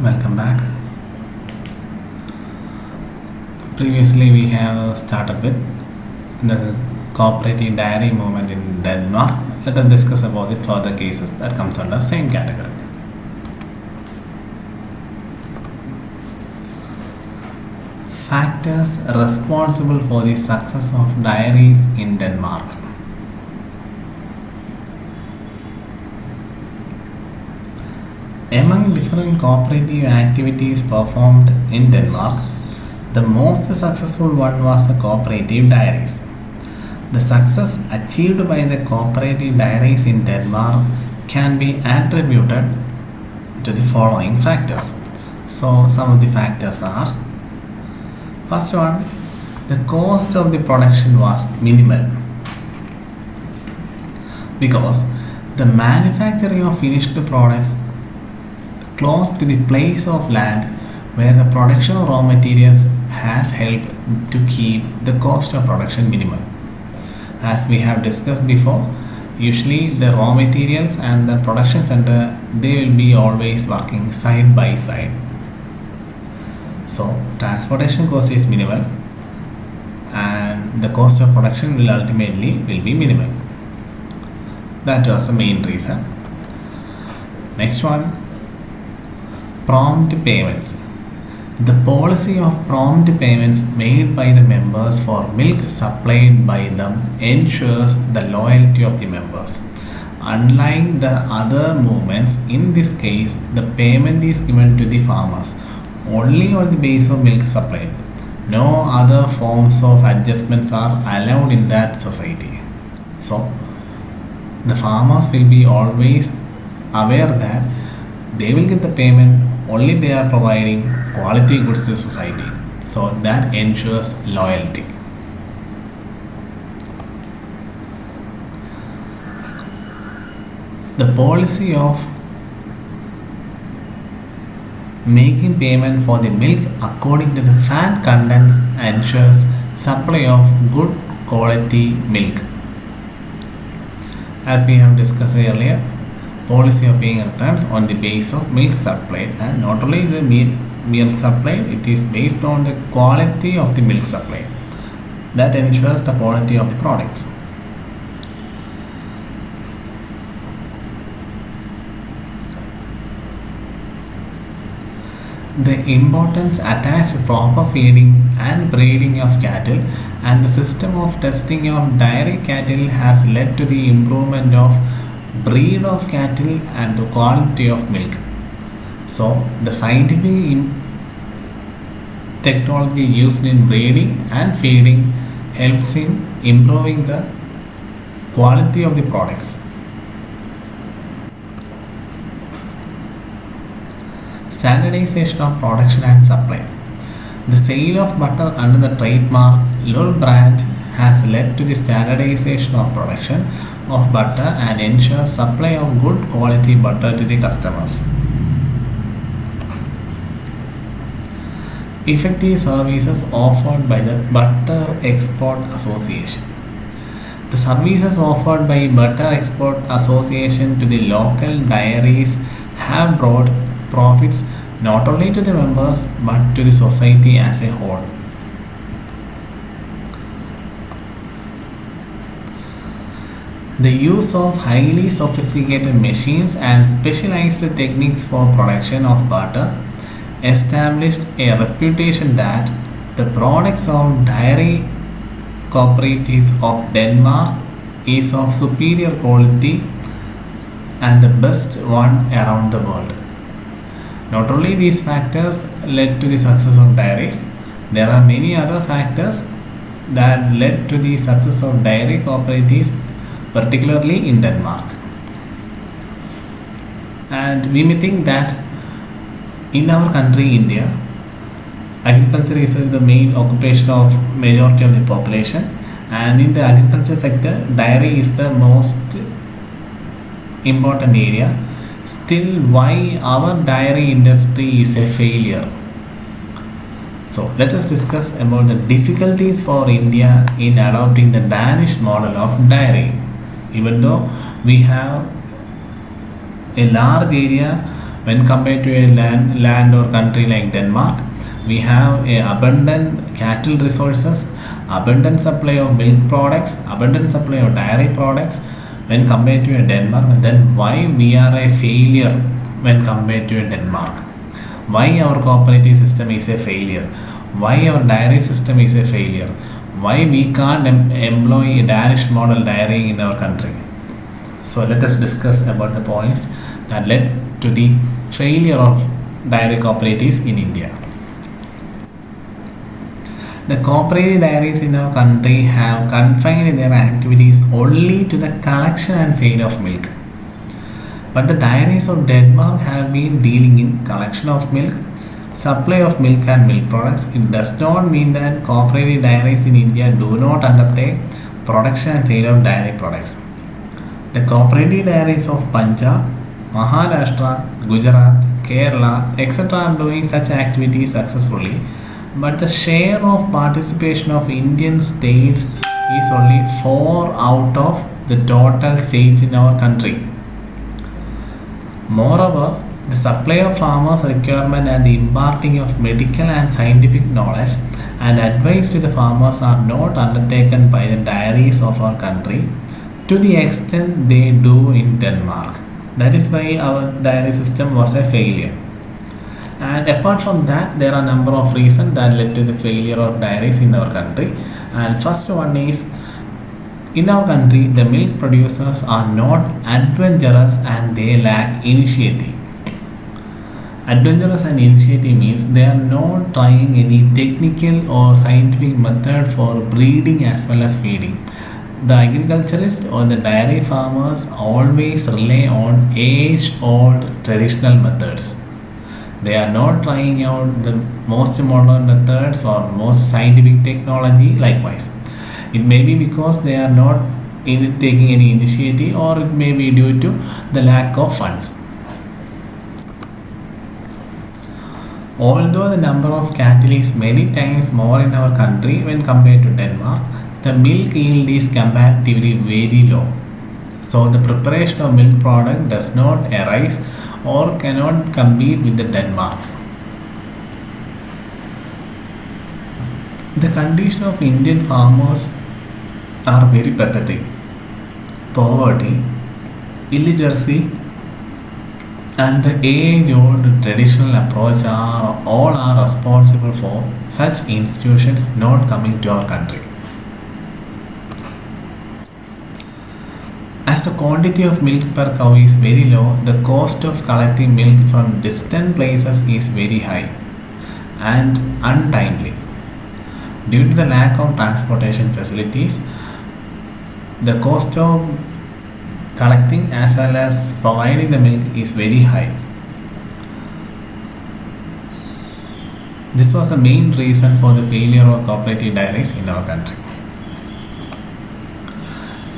Welcome back. Previously, we have started with the cooperative dairy movement in Denmark. Let us discuss about the further cases that comes under same category. Factors responsible for the success of dairies in Denmark. Among different cooperative activities performed in Denmark, the most successful one was the cooperative dairies. The success achieved by the cooperative dairies in Denmark can be attributed to the following factors. So, some of the factors are: first one, the cost of the production was minimal because the manufacturing of finished products close to the place of land where the production of raw materials has helped to keep the cost of production minimal. As we have discussed before, usually the raw materials and the production center, they will be always working side by side. So transportation cost is minimal and the cost of production will ultimately be minimal. That was the main reason. Next one, prompt payments. The policy of prompt payments made by the members for milk supplied by them ensures the loyalty of the members. Unlike the other movements, in this case, the payment is given to the farmers only on the basis of milk supplied. No other forms of adjustments are allowed in that society. So, the farmers will be always aware that they will get the payment only they are providing quality goods to society. So that ensures loyalty. The policy of making payment for the milk according to the fat contents ensures supply of good quality milk. As we have discussed earlier, policy of paying returns on the base of milk supplied, and not only the milk supplied, it is based on the quality of the milk supplied. That ensures the quality of the products. The importance attached to proper feeding and breeding of cattle and the system of testing of dairy cattle has led to the improvement of breed of cattle and the quality of milk. So the scientific technology used in breeding and feeding helps in improving the quality of the products. Standardization of production and supply. The sale of butter under the trademark Lul brand has led to the standardization of production of butter and ensures supply of good quality butter to the customers. Effective services offered by the Butter Export Association. The services offered by Butter Export Association to the local dairies have brought profits not only to the members but to the society as a whole. The use of highly sophisticated machines and specialized techniques for production of butter established a reputation that the products of dairy cooperatives of Denmark is of superior quality and the best one around the world. Not only these factors led to the success of dairies, there are many other factors that led to the success of dairy cooperatives, particularly in Denmark. And we may think that in our country, India, agriculture is the main occupation of majority of the population, and in the agriculture sector, dairy is the most important area. Still, why our dairy industry is a failure? So let us discuss about the difficulties for India in adopting the Danish model of dairy. Even though we have a large area When compared to a land or country like Denmark, we have a abundant cattle resources, abundant supply of milk products, abundant supply of dairy products. When compared to a Denmark, then why we are a failure when compared to a Denmark? Why our cooperative system is a failure? Why our dairy system is a failure? Why we can't employ a Danish model dairy in our country? So let us discuss about the points that led to the failure of dairy cooperatives in India. The cooperative dairies in our country have confined their activities only to the collection and sale of milk. But the dairies of Denmark have been dealing in collection of milk, supply of milk and milk products. It does not mean that cooperative dairies in India do not undertake production and sale of dairy products. The cooperative dairies of Punjab, Maharashtra, Gujarat, Kerala, etc. are doing such activities successfully, but the share of participation of Indian states is only 4 out of the total states in our country. Moreover, the supply of farmers' requirement and the imparting of medical and scientific knowledge and advice to the farmers are not undertaken by the dairies of our country to the extent they do in Denmark. That is why our dairy system was a failure. And apart from that, there are a number of reasons that led to the failure of dairies in our country. And first one is, in our country, the milk producers are not adventurous and they lack initiative. Adventurous and initiative means they are not trying any technical or scientific method for breeding as well as feeding. The agriculturist or the dairy farmers always rely on age-old traditional methods. They are not trying out the most modern methods or most scientific technology likewise. It may be because they are not taking any initiative, or it may be due to the lack of funds. Although the number of cattle is many times more in our country when compared to Denmark, the milk yield is comparatively very low. So the preparation of milk product does not arise or cannot compete with the Denmark. The condition of Indian farmers are very pathetic. Poverty, illiteracy, and the age-old traditional approach are responsible for such institutions not coming to our country. As the quantity of milk per cow is very low, the cost of collecting milk from distant places is very high and untimely. Due to the lack of transportation facilities, the cost of collecting as well as providing the milk is very high. This was the main reason for the failure of cooperative dairies in our country.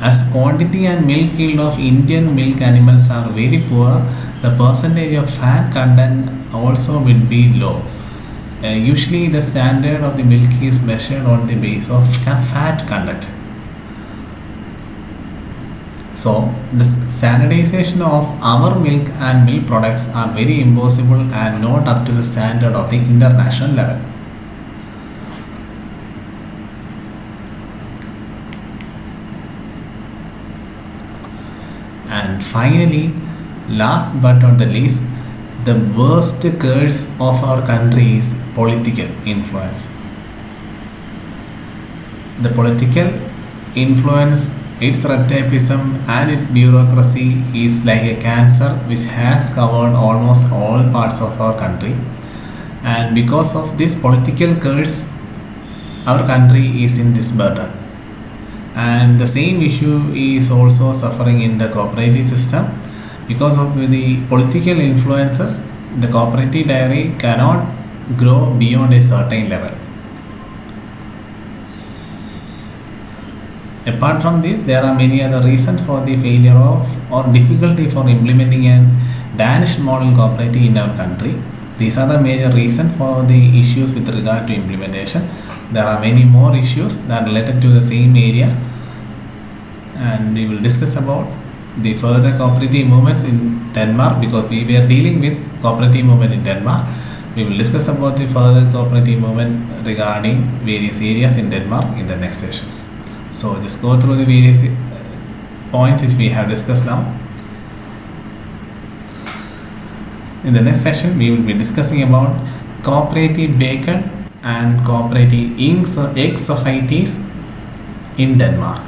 As quantity and milk yield of Indian milk animals are very poor, the percentage of fat content also will be low. Usually the standard of the milk is measured on the basis of fat content. So the standardization of our milk and milk products are very impossible and not up to the standard of the international level. And finally, last but not the least, the worst curse of our country is political influence. The political influence, its red tapeism and its bureaucracy is like a cancer which has covered almost all parts of our country. And because of this political curse, our country is in this burden. And the same issue is also suffering in the cooperative system. Because of the political influences, the cooperative dairy cannot grow beyond a certain level. Apart from this, there are many other reasons for the failure of or difficulty for implementing a Danish model cooperative in our country. These are the major reasons for the issues with regard to implementation. There are many more issues that are related to the same area, and we will discuss about the further cooperative movements in Denmark, because we were dealing with cooperative movement in Denmark. We will discuss about the further cooperative movement regarding various areas in Denmark in the next sessions. So just go through the various points which we have discussed now. In the next session, we will be discussing about cooperative bacon and cooperative egg societies in Denmark.